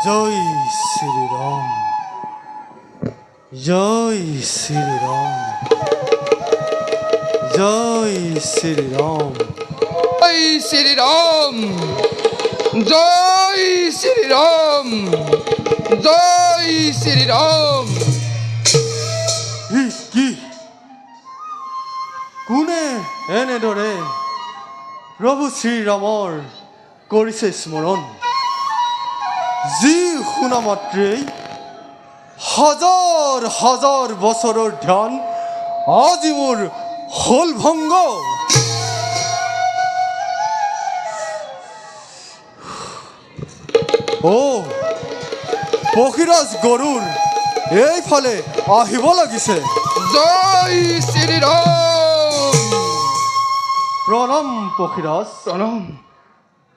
জয় শ্ৰীৰাম জয় শ্ৰীৰাম জয় শ্ৰীৰাম জয় শ্ৰীৰাম জয় শ্ৰীৰাম জয় শ্ৰীৰাম। কি কোনে এনেদৰে প্ৰভু শ্ৰীৰামৰ কৰিছে স্মৰণ, যি শুনা মাত্ৰেই হাজাৰ হাজাৰ বছৰৰ ধ্যান আজি মোৰ হ'ল ভংগ। পক্ষীৰাজ গৰুৰ এইফালে আহিব লাগিছে। জয় শ্ৰীৰাম। প্ৰণাম পক্ষীৰাজ। প্ৰণাম।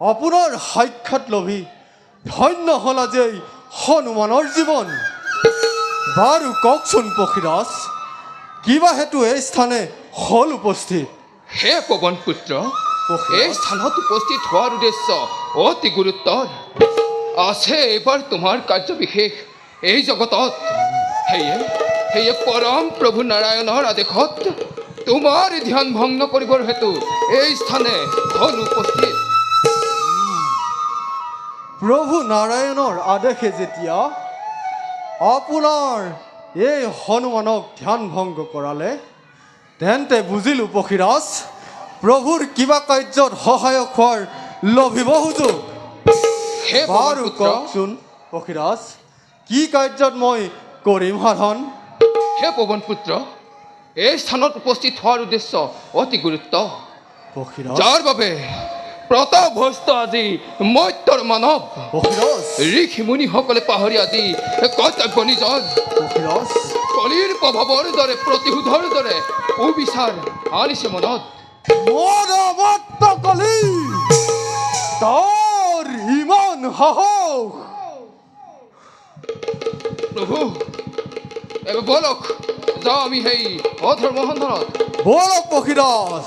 আপোনাৰ সাক্ষাৎ লভি ধন্য হ'ল আজি এই হনুমানৰ জীৱন। বাৰু কওকচোন পক্ষীৰাজ, কিবা হেতু এই স্থানে হ'ল উপস্থিত? হে পবন পুত্ৰ, এই স্থানত উপস্থিত হোৱাৰ উদ্দেশ্য অতি গুৰুত্বৰ আছে। এইবাৰ তোমাৰ কাৰ্য বিশেষ এই জগতত, সেয়ে পৰম প্ৰভু নাৰায়ণৰ আদেশত তোমাৰ ধ্যান ভংগ কৰিবৰ হেতু এই স্থানে হ'ল উপস্থিত। প্ৰভু নাৰায়ণৰ আদেশে যেতিয়া আপোনাৰ এই হনুমানক ধ্যান ভংগ কৰালে, তেন্তে বুজিলোঁ পক্ষীৰাজ, প্ৰভুৰ কিবা কাৰ্যত সহায়ক হোৱাৰ লভিব সুযোগ। হে পবন বাৰু পুত্ৰ, কওকচোন পক্ষীৰাজ, কি কাৰ্যত মই কৰিম সাধন? হে পবন পুত্ৰ, এই স্থানত উপস্থিত হোৱাৰ উদ্দেশ্য অতি গুৰুত্ব, পক্ষীৰাজ যাৰ বাবে প্ৰতাপভস্ত আজি মৰ্ত্যৰ মানৱ পক্ষীৰাজ ঋষি মুনিসকলে পাহৰি আজি কৰ্তব্য নিজৰ পক্ষীৰাজ কলিৰ প্ৰভাৱৰ দৰে প্ৰতিশোধৰ দৰে সুবিচাৰ আনিছে মনত। মৰমত কলি তোৰ ইমান সাহস? প্ৰভু, এবাৰ বলক যাওঁ আমি সেই অধৰ্ম সন্ধানত। বলক পক্ষীৰাজ।